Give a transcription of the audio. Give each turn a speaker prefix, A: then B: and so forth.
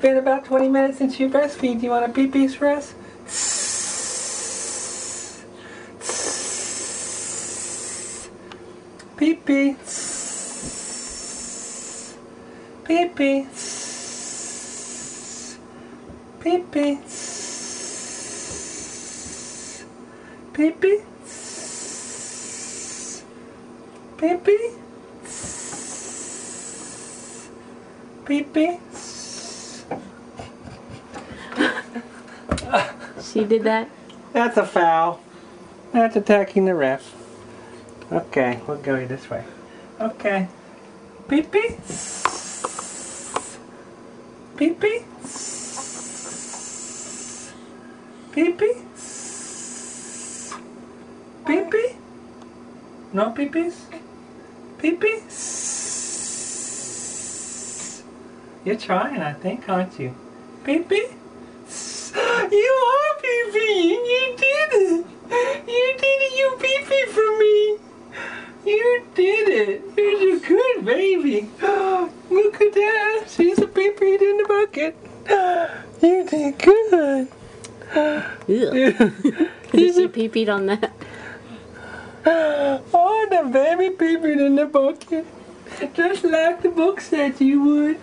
A: been about 20 minutes since you breastfeed. Do you want a pee-pees for us? Pee-pee. Pee-pee. Pee-pee. Pee-pee. Pee-pee. Pee-pee.
B: She did that?
A: That's a foul. That's attacking the ref. Okay, we'll go this way. Okay. Pee-pee. Pee-pee. Pee-pee. Pee-pee. No pee-pees? Pee-pee. You're trying, I think, aren't you? Pee-pee. You are pee-peeing. You did it. You did it. You pee-pee for me. You did it. You're a good baby. Look at that. She's a pee-pee in the bucket. You did good.
B: She pee-peed on that.
A: Oh, the baby pee-peed in the bucket. Just like the book said you would.